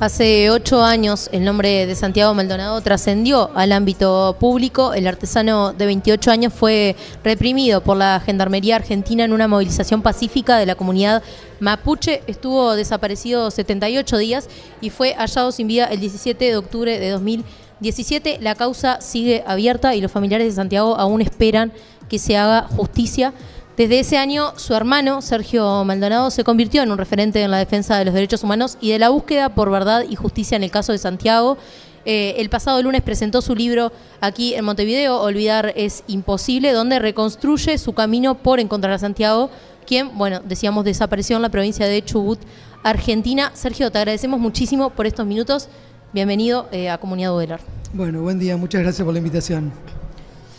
Hace 8 años el nombre de Santiago Maldonado trascendió al ámbito público. El artesano de 28 años fue reprimido por la Gendarmería Argentina en una movilización pacífica de la comunidad mapuche. Estuvo desaparecido 78 días y fue hallado sin vida el 17 de octubre de 2017. La causa sigue abierta y los familiares de Santiago aún esperan que se haga justicia. Desde ese año, su hermano, Sergio Maldonado, se convirtió en un referente en la defensa de los derechos humanos y de la búsqueda por verdad y justicia en el caso de Santiago. El pasado lunes presentó su libro aquí en Montevideo, Olvidar es imposible, donde reconstruye su camino por encontrar a Santiago, quien, bueno, decíamos, desapareció en la provincia de Chubut, Argentina. Sergio, te agradecemos muchísimo por estos minutos. Bienvenido a Comunidad Udelar. Bueno, buen día, muchas gracias por la invitación.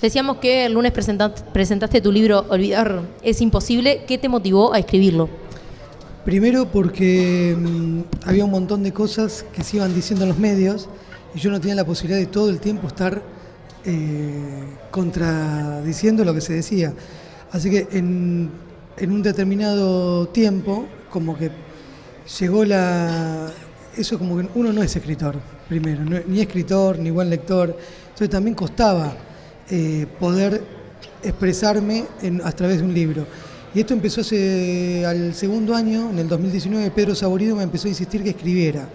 Decíamos que el lunes presentaste tu libro Olvidar es imposible. ¿Qué te motivó a escribirlo? Primero porque había un montón de cosas que se iban diciendo en los medios y yo no tenía la posibilidad de todo el tiempo estar contradiciendo lo que se decía. Así que en un determinado tiempo, como que llegó eso, como que uno no es escritor, primero, ni escritor, ni buen lector, entonces también costaba poder expresarme a través de un libro. Y esto empezó al segundo año, en el 2019, Pedro Saborido me empezó a insistir que escribiera,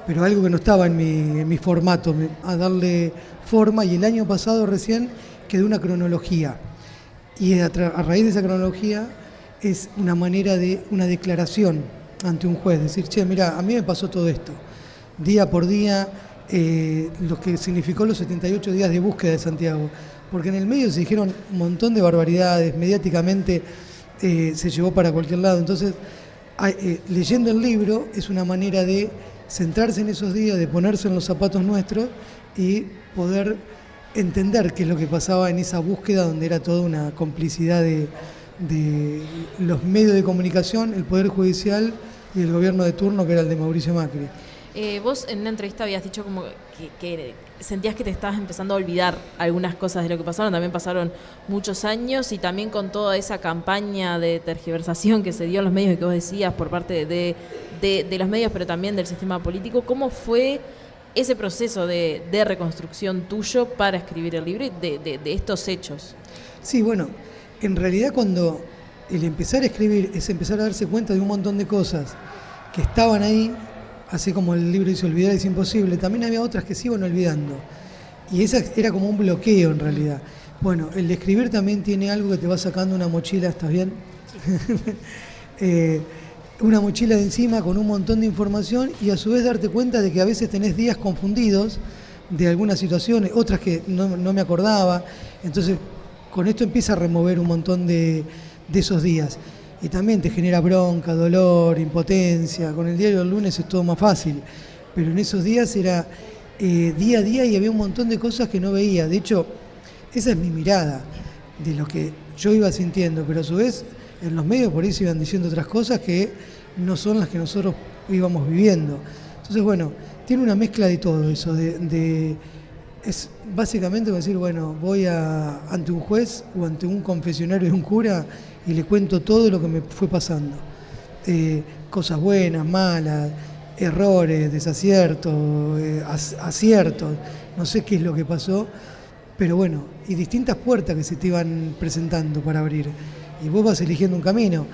pero algo que no estaba en mi formato, a darle forma, y el año pasado recién quedó una cronología. Y a raíz de esa cronología es una manera de una declaración ante un juez, decir, che, mira, a mí me pasó todo esto, día por día, lo que significó los 78 días de búsqueda de Santiago, porque en el medio se dijeron un montón de barbaridades, mediáticamente se llevó para cualquier lado. Entonces, leyendo el libro es una manera de centrarse en esos días, de ponerse en los zapatos nuestros y poder entender qué es lo que pasaba en esa búsqueda, donde era toda una complicidad de los medios de comunicación, el Poder Judicial y el gobierno de turno, que era el de Mauricio Macri. Vos en una entrevista habías dicho como que sentías que te estabas empezando a olvidar algunas cosas de lo que pasaron. También pasaron muchos años y también con toda esa campaña de tergiversación que se dio en los medios y que vos decías por parte de los medios, pero también del sistema político. ¿Cómo fue ese proceso de reconstrucción tuyo para escribir el libro y de estos hechos? Sí, bueno, en realidad cuando el empezar a escribir es empezar a darse cuenta de un montón de cosas que estaban ahí. Así como el libro dice Olvidar es imposible, también había otras que se iban olvidando. Y esa era como un bloqueo en realidad. Bueno, el de escribir también tiene algo que te va sacando una mochila, ¿estás bien? Sí. Una mochila de encima con un montón de información y a su vez darte cuenta de que a veces tenés días confundidos de algunas situaciones, otras que no me acordaba. Entonces, con esto empieza a remover un montón de esos días. Y también te genera bronca, dolor, impotencia. Con el diario del lunes es todo más fácil. Pero en esos días era día a día y había un montón de cosas que no veía. De hecho, esa es mi mirada de lo que yo iba sintiendo. Pero a su vez, en los medios por ahí se iban diciendo otras cosas que no son las que nosotros íbamos viviendo. Entonces, bueno, tiene una mezcla de todo eso. Es básicamente decir, bueno, voy ante un juez o ante un confesionario de un cura y le cuento todo lo que me fue pasando. Cosas buenas, malas, errores, desaciertos, aciertos, no sé qué es lo que pasó, pero bueno, y distintas puertas que se te iban presentando para abrir. Y vos vas eligiendo un camino.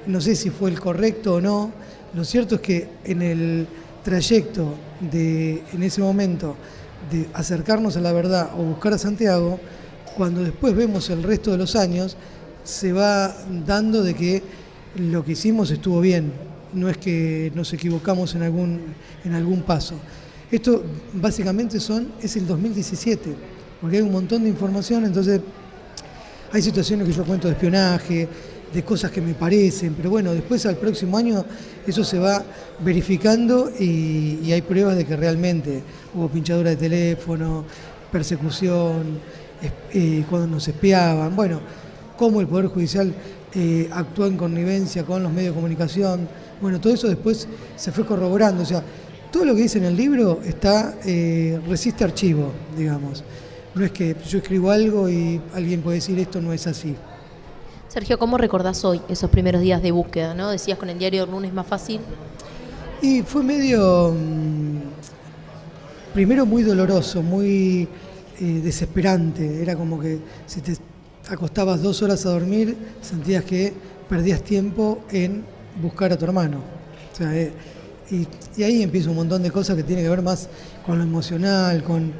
No sé si fue el correcto o no. Lo cierto es que en el trayecto en ese momento, de acercarnos a la verdad o buscar a Santiago, cuando después vemos el resto de los años, se va dando de que lo que hicimos estuvo bien, no es que nos equivocamos en algún paso. Esto básicamente es el 2017, porque hay un montón de información, entonces hay situaciones que yo cuento de espionaje, de cosas que me parecen, pero bueno, después al próximo año eso se va verificando y hay pruebas de que realmente hubo pinchadura de teléfono, persecución, cuando nos espiaban, bueno, cómo el Poder Judicial actuó en connivencia con los medios de comunicación, bueno, todo eso después se fue corroborando, o sea, todo lo que dice en el libro resiste archivo, digamos, no es que yo escribo algo y alguien puede decir esto no es así. Sergio, ¿cómo recordás hoy esos primeros días de búsqueda, ¿no? Decías con el diario del lunes más fácil. Y fue medio, primero muy doloroso, muy desesperante. Era como que si te acostabas 2 horas a dormir, sentías que perdías tiempo en buscar a tu hermano. O sea, y ahí empieza un montón de cosas que tienen que ver más con lo emocional, con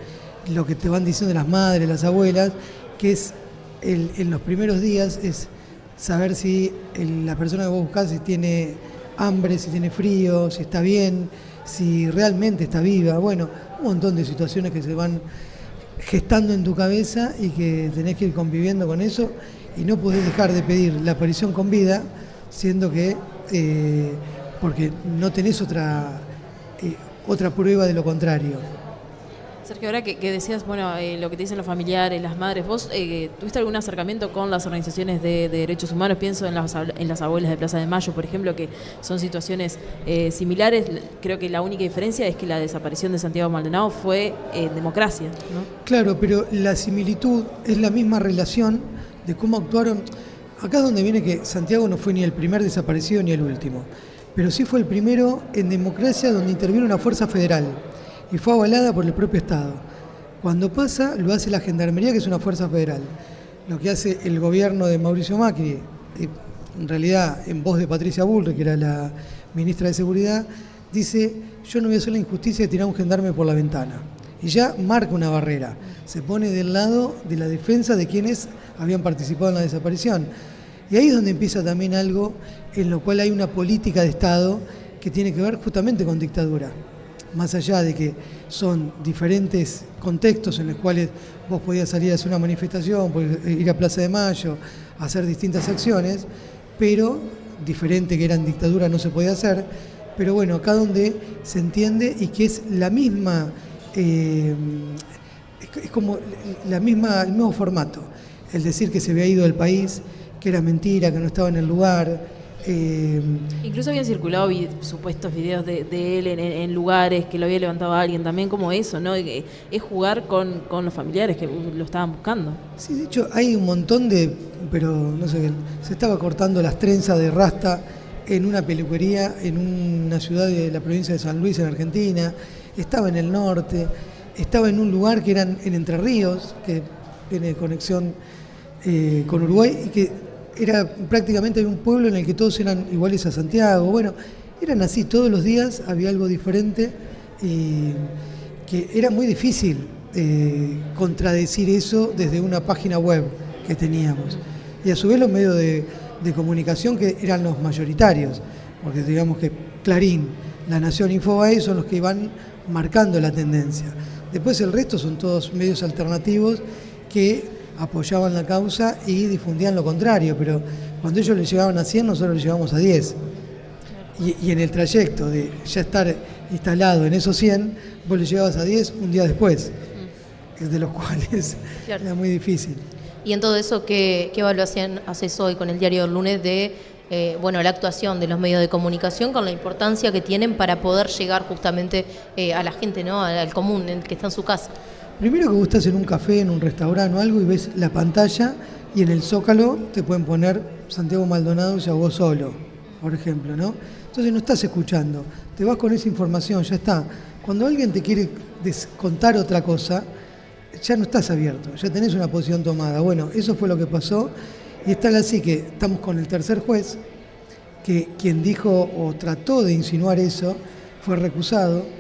lo que te van diciendo las madres, las abuelas, que es en los primeros días es saber si la persona que vos buscás si tiene hambre, si tiene frío, si está bien, si realmente está viva. Bueno, un montón de situaciones que se van gestando en tu cabeza y que tenés que ir conviviendo con eso y no podés dejar de pedir la aparición con vida, siendo que porque no tenés otra prueba de lo contrario. Sergio, ahora que decías, bueno, lo que te dicen los familiares, las madres, ¿vos tuviste algún acercamiento con las organizaciones de derechos humanos? Pienso en las abuelas de Plaza de Mayo, por ejemplo, que son situaciones similares. Creo que la única diferencia es que la desaparición de Santiago Maldonado fue en democracia, ¿no? Claro, pero la similitud es la misma relación de cómo actuaron. Acá es donde viene que Santiago no fue ni el primer desaparecido ni el último, pero sí fue el primero en democracia donde intervino una fuerza federal y fue avalada por el propio Estado. Cuando pasa, lo hace la Gendarmería, que es una fuerza federal. Lo que hace el gobierno de Mauricio Macri, en realidad en voz de Patricia Bullrich, que era la ministra de Seguridad, dice: yo no voy a hacer la injusticia de tirar a un gendarme por la ventana. Y ya marca una barrera, se pone del lado de la defensa de quienes habían participado en la desaparición. Y ahí es donde empieza también algo en lo cual hay una política de Estado que tiene que ver justamente con dictadura. Más allá de que son diferentes contextos en los cuales vos podías salir a hacer una manifestación, ir a Plaza de Mayo, hacer distintas acciones, pero diferente que era en dictadura no se podía hacer, pero bueno, acá donde se entiende y que es la misma, es como el mismo formato, el decir que se había ido del país, que era mentira, que no estaba en el lugar. Incluso habían circulado supuestos videos de él en lugares que lo había levantado a alguien, también como eso, ¿no? Es jugar con los familiares que lo estaban buscando. Sí, de hecho hay un montón pero no sé, se estaba cortando las trenzas de rasta en una peluquería en una ciudad de la provincia de San Luis, en Argentina, estaba en el norte, estaba en un lugar que eran en Entre Ríos, que tiene conexión con Uruguay, y que era prácticamente un pueblo en el que todos eran iguales a Santiago. Bueno, eran así, todos los días había algo diferente y que era muy difícil contradecir eso desde una página web que teníamos. Y a su vez los medios de comunicación que eran los mayoritarios, porque digamos que Clarín, La Nación, Infobae son los que iban marcando la tendencia. Después el resto son todos medios alternativos que apoyaban la causa y difundían lo contrario, pero cuando ellos les llegaban a 100, nosotros les llevamos a 10. Y en el trayecto de ya estar instalado en esos 100, vos les llegabas a 10 un día después, de los cuales era muy difícil. Y en todo eso, ¿qué evaluación haces hoy con el diario del lunes de la actuación de los medios de comunicación con la importancia que tienen para poder llegar justamente a la gente, ¿no? Al común, el que está en su casa? Primero que vos estás en un café, en un restaurante o algo y ves la pantalla y en el zócalo te pueden poner Santiago Maldonado se ahogó solo, por ejemplo, ¿no? Entonces no estás escuchando, te vas con esa información, ya está. Cuando alguien te quiere contar otra cosa, ya no estás abierto, ya tenés una posición tomada. Bueno, eso fue lo que pasó y es tal así que estamos con el tercer juez, que quien dijo o trató de insinuar eso fue recusado.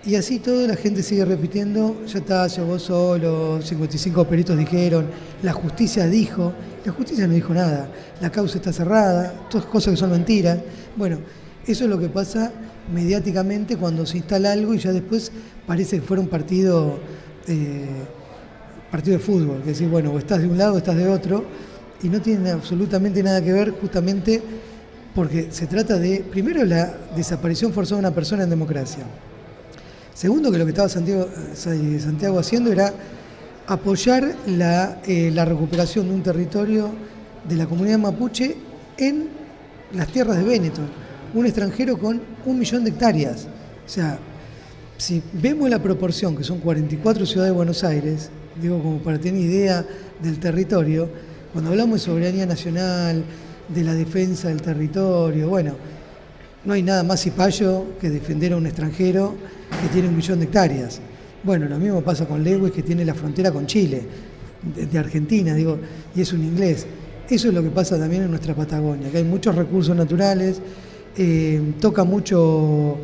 Y así toda la gente sigue repitiendo, ya está, llegó solo, 55 peritos dijeron, la justicia dijo, la justicia no dijo nada, la causa está cerrada, todas cosas que son mentiras. Bueno, eso es lo que pasa mediáticamente cuando se instala algo y ya después parece que fuera un partido de fútbol, que decir, bueno, o estás de un lado o estás de otro, y no tiene absolutamente nada que ver justamente porque se trata de, primero, la desaparición forzada de una persona en democracia. Segundo, que lo que estaba Santiago haciendo era apoyar la recuperación de un territorio de la comunidad mapuche en las tierras de Benetton, un extranjero con 1 millón de hectáreas. O sea, si vemos la proporción, que son 44 ciudades de Buenos Aires, digo como para tener idea del territorio, cuando hablamos de soberanía nacional, de la defensa del territorio, bueno, no hay nada más cipayo que defender a un extranjero que tiene 1 millón de hectáreas. Bueno, lo mismo pasa con Lewis, que tiene la frontera con Chile, de Argentina, digo, y es un inglés. Eso es lo que pasa también en nuestra Patagonia, que hay muchos recursos naturales, toca mucho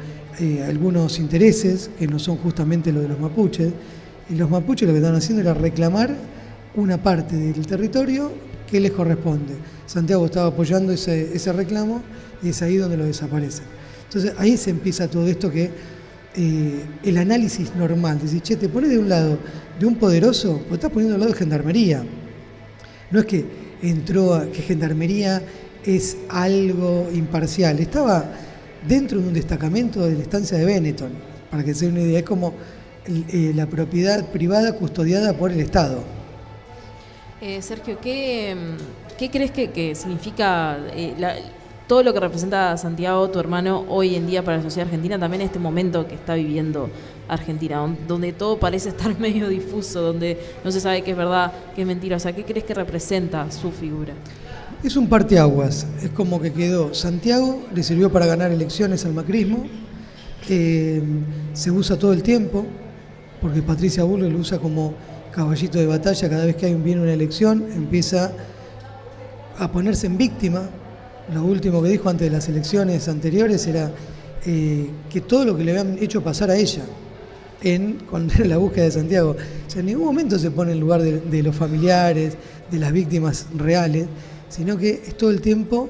algunos intereses que no son justamente los de los mapuches, y los mapuches lo que estaban haciendo era reclamar una parte del territorio que les corresponde. Santiago estaba apoyando ese reclamo y es ahí donde lo desaparecen. Entonces ahí se empieza todo esto que el análisis normal, decir, che, te pones de un lado de un poderoso, o estás poniendo al lado de Gendarmería. No es que que Gendarmería es algo imparcial, estaba dentro de un destacamento de la estancia de Benetton, para que se den una idea, es como la propiedad privada custodiada por el Estado. Sergio, ¿qué crees que significa todo lo que representa Santiago, tu hermano, hoy en día para la sociedad argentina, también en este momento que está viviendo Argentina, donde todo parece estar medio difuso, donde no se sabe qué es verdad, qué es mentira? O sea, ¿qué crees que representa su figura? Es un parteaguas, es como que quedó. Santiago le sirvió para ganar elecciones al macrismo, se usa todo el tiempo, porque Patricia Bullrich lo usa como caballito de batalla. Cada vez que viene una elección empieza a ponerse en víctima. Lo último que dijo antes de las elecciones anteriores era que todo lo que le habían hecho pasar a ella cuando era la búsqueda de Santiago, o sea, en ningún momento se pone en lugar de los familiares, de las víctimas reales, sino que es todo el tiempo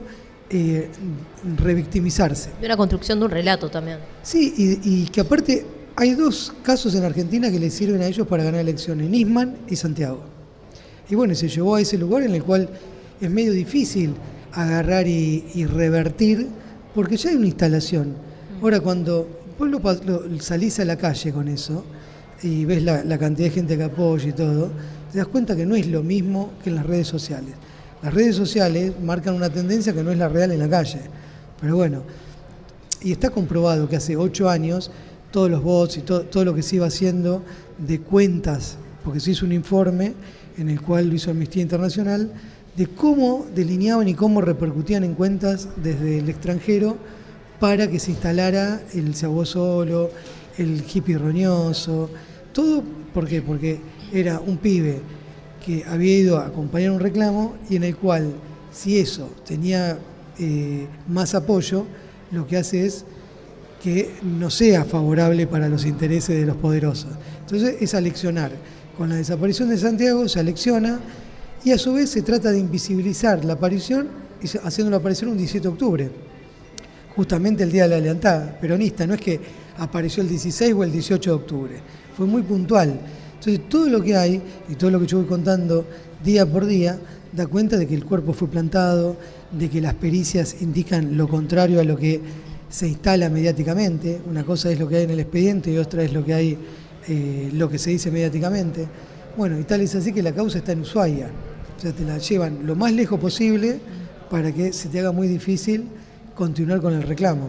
revictimizarse. De una construcción de un relato también. Sí, y que aparte hay 2 casos en Argentina que le sirven a ellos para ganar elecciones, Nisman y Santiago. Y bueno, se llevó a ese lugar en el cual es medio difícil agarrar y revertir, porque ya hay una instalación. Ahora, cuando vos salís a la calle con eso y ves la cantidad de gente que apoya y todo, te das cuenta que no es lo mismo que en las redes sociales. Las redes sociales marcan una tendencia que no es la real en la calle. Pero bueno, y está comprobado que hace 8 años todos los bots y todo lo que se iba haciendo de cuentas, porque se hizo un informe en el cual lo hizo Amnistía Internacional, de cómo delineaban y cómo repercutían en cuentas desde el extranjero para que se instalara el Se Ahogó Solo, el hippie roñoso, todo. ¿Por qué? Porque era un pibe que había ido a acompañar un reclamo y en el cual, si eso tenía más apoyo, lo que hace es que no sea favorable para los intereses de los poderosos. Entonces es aleccionar. Con la desaparición de Santiago se alecciona y a su vez se trata de invisibilizar la aparición, haciéndolo aparecer un 17 de octubre, justamente el Día de la Lealtad peronista. No es que apareció el 16 o el 18 de octubre, fue muy puntual. Entonces todo lo que hay y todo lo que yo voy contando día por día da cuenta de que el cuerpo fue plantado, de que las pericias indican lo contrario a lo que se instala mediáticamente. Una cosa es lo que hay en el expediente y otra es lo que hay, lo que se dice mediáticamente. Bueno, y tal es así que la causa está en Ushuaia. O sea, te la llevan lo más lejos posible para que se te haga muy difícil continuar con el reclamo.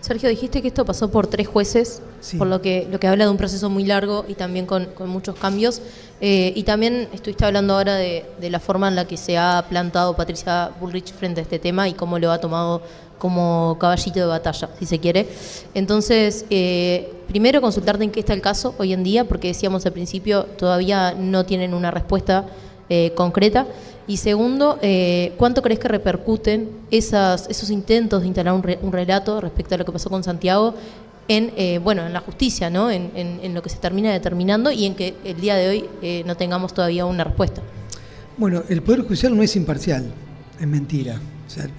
Sergio, dijiste que esto pasó por 3 jueces, sí, por lo que habla de un proceso muy largo y también con muchos cambios. Y también estuviste hablando ahora de la forma en la que se ha plantado Patricia Bullrich frente a este tema y cómo lo ha tomado como caballito de batalla, si se quiere. Entonces, primero consultarte en qué está el caso hoy en día, porque decíamos al principio, todavía no tienen una respuesta concreta. Y segundo, ¿cuánto crees que repercuten esos intentos de instalar un relato respecto a lo que pasó con Santiago en la justicia, ¿no? En lo que se termina determinando y en que el día de hoy no tengamos todavía una respuesta? Bueno, el Poder Judicial no es imparcial, es mentira. O sea,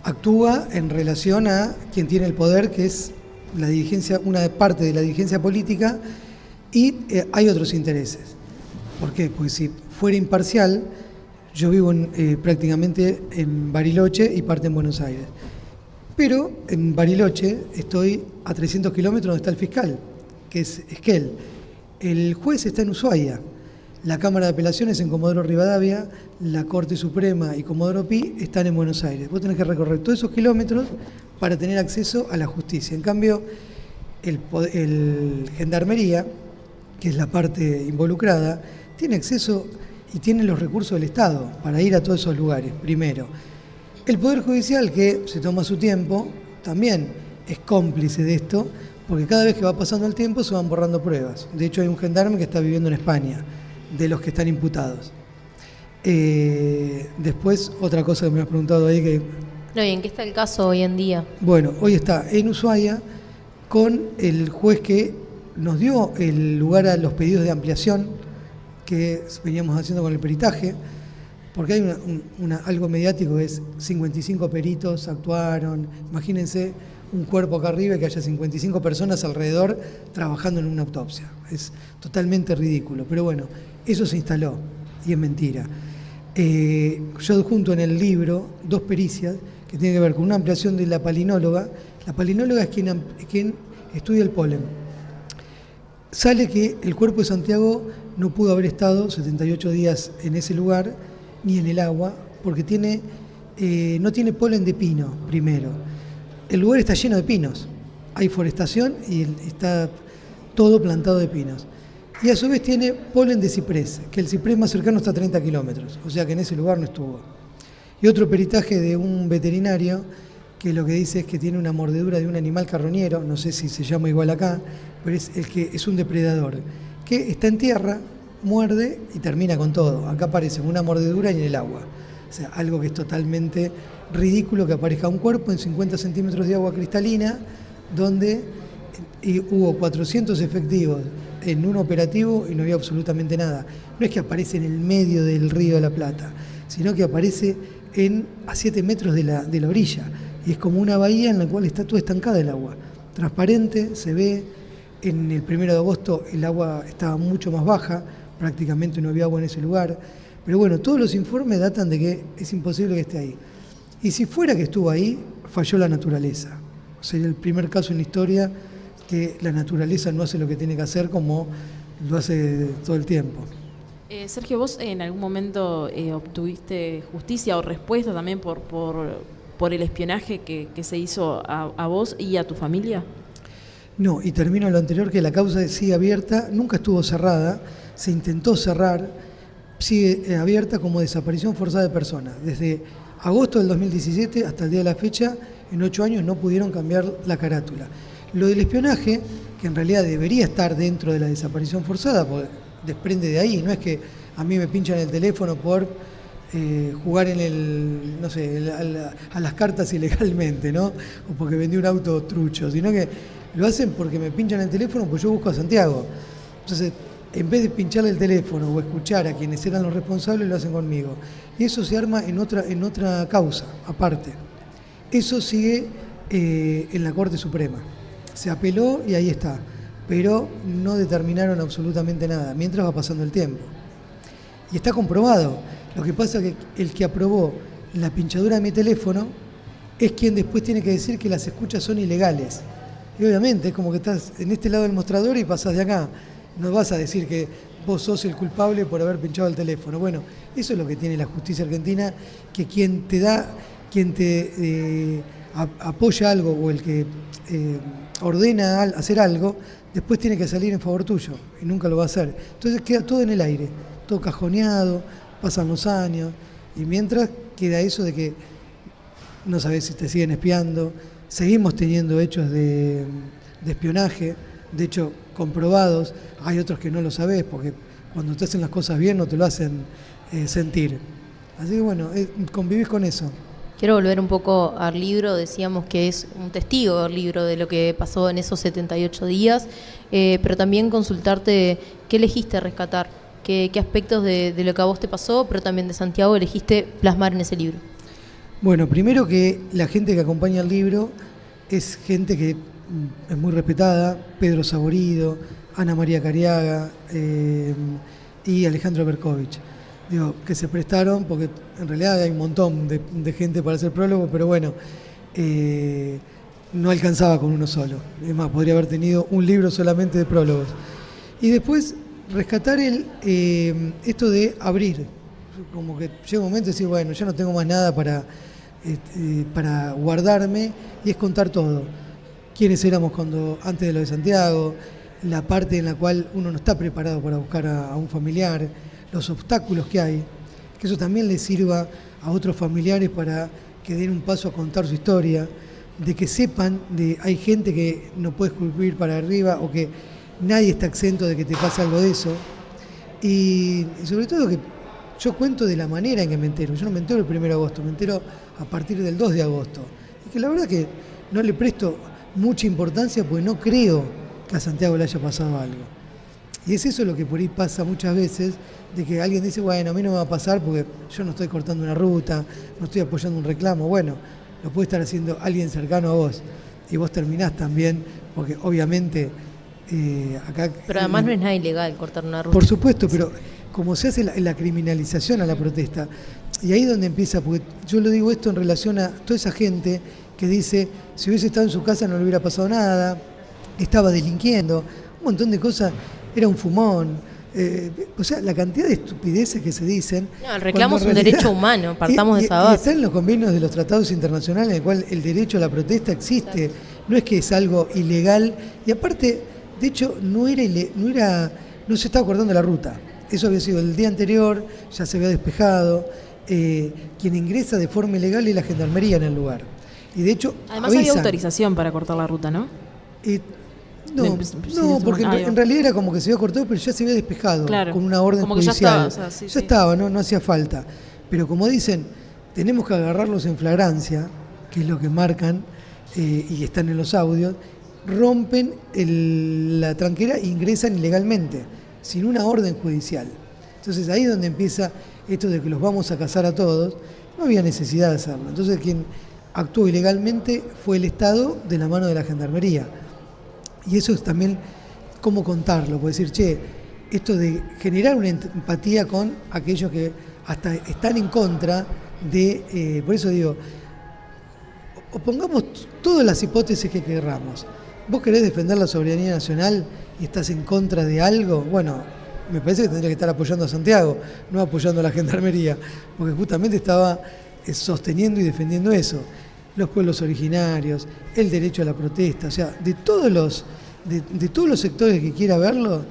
actúa en relación a quien tiene el poder, que es la dirigencia, una parte de la dirigencia política, y hay otros intereses. ¿Por qué? Porque si fuera imparcial, yo vivo prácticamente en Bariloche y parte en Buenos Aires. Pero en Bariloche estoy a 300 kilómetros donde está el fiscal, que es Esquel. El juez está en Ushuaia. La Cámara de Apelaciones en Comodoro Rivadavia, la Corte Suprema y Comodoro Pi están en Buenos Aires. Vos tenés que recorrer todos esos kilómetros para tener acceso a la justicia. En cambio, el Gendarmería, que es la parte involucrada, tiene acceso y tiene los recursos del Estado para ir a todos esos lugares, primero. El Poder Judicial, que se toma su tiempo, también es cómplice de esto, porque cada vez que va pasando el tiempo se van borrando pruebas. De hecho, hay un gendarme que está viviendo en España, de los que están imputados. Después, otra cosa que me has preguntado ahí que... No, ¿y en qué está el caso hoy en día? Bueno, hoy está en Ushuaia con el juez que nos dio el lugar a los pedidos de ampliación que veníamos haciendo con el peritaje, porque hay algo mediático que es 55 peritos actuaron. Imagínense un cuerpo acá arriba y que haya 55 personas alrededor trabajando en una autopsia. Es totalmente ridículo, pero bueno, eso se instaló y es mentira. Yo adjunto en el libro 2 pericias que tienen que ver con una ampliación de la palinóloga. La palinóloga es quien estudia el polen. Sale que el cuerpo de Santiago no pudo haber estado 78 días en ese lugar, ni en el agua, porque no tiene polen de pino, primero. El lugar está lleno de pinos. Hay forestación y está todo plantado de pinos. Y a su vez tiene polen de ciprés, que el ciprés más cercano está a 30 kilómetros, o sea que en ese lugar no estuvo. Y otro peritaje de un veterinario que lo que dice es que tiene una mordedura de un animal carroñero, no sé si se llama igual acá, pero es el que es un depredador, que está en tierra, muerde y termina con todo. Acá aparece una mordedura y en el agua. O sea, algo que es totalmente ridículo que aparezca un cuerpo en 50 centímetros de agua cristalina, donde hubo 400 efectivos en un operativo y no había absolutamente nada. No es que aparece en el medio del río de la Plata, sino que aparece a 7 metros de la orilla. Y es como una bahía en la cual está toda estancada el agua. Transparente, se ve. En el 1 de agosto el agua estaba mucho más baja, prácticamente no había agua en ese lugar. Pero bueno, todos los informes datan de que es imposible que esté ahí. Y si fuera que estuvo ahí, falló la naturaleza. Sería el primer caso en la historia que la naturaleza no hace lo que tiene que hacer como lo hace todo el tiempo. Sergio, ¿vos en algún momento obtuviste justicia o respuesta también por el espionaje que se hizo a vos y a tu familia? No, y termino lo anterior, que la causa sigue abierta, nunca estuvo cerrada, se intentó cerrar, sigue abierta como desaparición forzada de personas. Desde agosto del 2017 hasta el día de la fecha, en 8 años no pudieron cambiar la carátula. Lo del espionaje, que en realidad debería estar dentro de la desaparición forzada, porque desprende de ahí, no es que a mí me pinchan el teléfono por jugar a las cartas ilegalmente, ¿no? O porque vendí un auto trucho, sino que lo hacen porque me pinchan el teléfono, pues yo busco a Santiago. Entonces, en vez de pincharle el teléfono o escuchar a quienes eran los responsables, lo hacen conmigo. Y eso se arma en otra causa, aparte. Eso sigue en la Corte Suprema. Se apeló y ahí está. Pero no determinaron absolutamente nada, mientras va pasando el tiempo. Y está comprobado. Lo que pasa es que el que aprobó la pinchadura de mi teléfono es quien después tiene que decir que las escuchas son ilegales. Y obviamente es como que estás en este lado del mostrador y pasás de acá. No vas a decir que vos sos el culpable por haber pinchado el teléfono. Bueno, eso es lo que tiene la justicia argentina, que quien te apoya algo o el que ordena hacer algo, después tiene que salir en favor tuyo y nunca lo va a hacer. Entonces queda todo en el aire, todo cajoneado, pasan los años y mientras queda eso de que no sabés si te siguen espiando. Seguimos teniendo hechos de espionaje, de hecho comprobados. Hay otros que no lo sabés porque cuando te hacen las cosas bien no te lo hacen sentir. Así que bueno, convivís con eso. Quiero volver un poco al libro, decíamos que es un testigo del libro de lo que pasó en esos 78 días, pero también consultarte qué elegiste rescatar, qué aspectos de lo que a vos te pasó, pero también de Santiago elegiste plasmar en ese libro. Bueno, primero que la gente que acompaña el libro es gente que es muy respetada, Pedro Saborido, Ana María Cariaga y Alejandro Berkovich. Digo, que se prestaron, porque en realidad hay un montón de gente para hacer prólogo, pero bueno, no alcanzaba con uno solo. Es más, podría haber tenido un libro solamente de prólogos. Y después rescatar esto de abrir. Como que llega un momento de decir, bueno, ya no tengo más nada para guardarme, y es contar todo. Quiénes éramos antes de lo de Santiago, la parte en la cual uno no está preparado para buscar a un familiar, los obstáculos que hay, que eso también le sirva a otros familiares para que den un paso a contar su historia, de que sepan, hay gente que no puede escupir para arriba o que nadie está exento de que te pase algo de eso. Y sobre todo que yo cuento de la manera en que me entero. Yo no me entero el 1 de agosto, me entero a partir del 2 de agosto. Y que la verdad que no le presto mucha importancia porque no creo que a Santiago le haya pasado algo. Y es eso lo que por ahí pasa muchas veces, de que alguien dice, bueno, a mí no me va a pasar porque yo no estoy cortando una ruta, no estoy apoyando un reclamo. Bueno, lo puede estar haciendo alguien cercano a vos. Y vos terminás también, porque obviamente acá... Pero además no es nada ilegal cortar una ruta. Por supuesto, pero como se hace la criminalización a la protesta, y ahí es donde empieza, porque yo lo digo esto en relación a toda esa gente que dice, si hubiese estado en su casa no le hubiera pasado nada, estaba delinquiendo, un montón de cosas, era un fumón. O sea, la cantidad de estupideces que se dicen. No, el reclamo es un derecho humano, partamos de esa base. Y está en los convenios de los tratados internacionales en el cual el derecho a la protesta existe. Claro. No es que es algo ilegal. Y aparte, de hecho, no se estaba cortando la ruta. Eso había sido el día anterior, ya se había despejado. Quien ingresa de forma ilegal es la gendarmería en el lugar. Y de hecho, además había autorización para cortar la ruta, ¿no? No, porque en realidad era como que se había cortado, pero ya se había despejado, claro, con una orden judicial. Ya estaba, o sea, ya estaba, no hacía falta. Pero como dicen, tenemos que agarrarlos en flagrancia, que es lo que marcan, y están en los audios, rompen la tranquera e ingresan ilegalmente, sin una orden judicial. Entonces ahí es donde empieza esto de que los vamos a cazar a todos. No había necesidad de hacerlo. Entonces quien actuó ilegalmente fue el Estado de la mano de la Gendarmería. Y eso es también cómo contarlo, puede decir, che, esto de generar una empatía con aquellos que hasta están en contra de, por eso digo, pongamos todas las hipótesis que querramos. ¿Vos querés defender la soberanía nacional y estás en contra de algo? Bueno, me parece que tendría que estar apoyando a Santiago, no apoyando a la Gendarmería, porque justamente estaba sosteniendo y defendiendo eso. Los pueblos originarios, el derecho a la protesta, o sea, de todos los sectores que quiera verlo,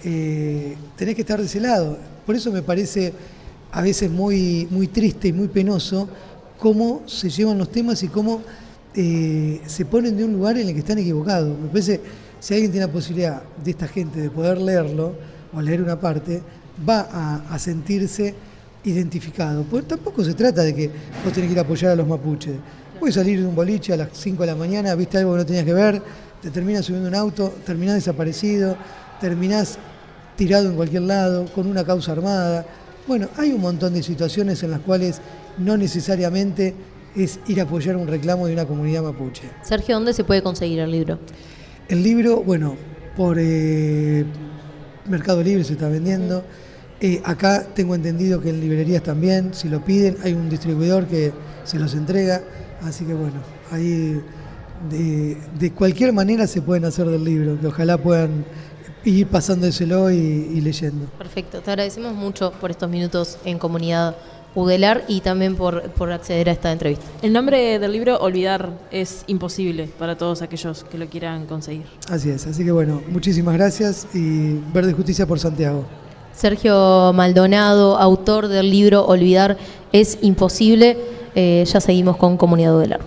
tenés que estar de ese lado. Por eso me parece a veces muy, muy triste y muy penoso cómo se llevan los temas y cómo se ponen de un lugar en el que están equivocados. Me parece, si alguien tiene la posibilidad de esta gente de poder leerlo o leer una parte, va a sentirse identificado. Porque tampoco se trata de que vos tenés que ir a apoyar a los mapuches. Puedes salir de un boliche a las 5 de la mañana, viste algo que no tenías que ver, te terminas subiendo un auto, terminás desaparecido, terminás tirado en cualquier lado, con una causa armada. Bueno, hay un montón de situaciones en las cuales no necesariamente es ir a apoyar un reclamo de una comunidad mapuche. Sergio, ¿dónde se puede conseguir el libro? El libro, bueno, por Mercado Libre se está vendiendo. Acá tengo entendido que en librerías también, si lo piden, hay un distribuidor que se los entrega. Así que bueno, ahí de cualquier manera se pueden hacer del libro, que ojalá puedan ir pasándoselo y leyendo. Perfecto, te agradecemos mucho por estos minutos en Comunidad Udelar y también por acceder a esta entrevista. El nombre del libro, Olvidar, es imposible para todos aquellos que lo quieran conseguir. Así es, así que bueno, muchísimas gracias y Verde Justicia por Santiago. Sergio Maldonado, autor del libro Olvidar es imposible. Ya seguimos con Comunidad Udelar.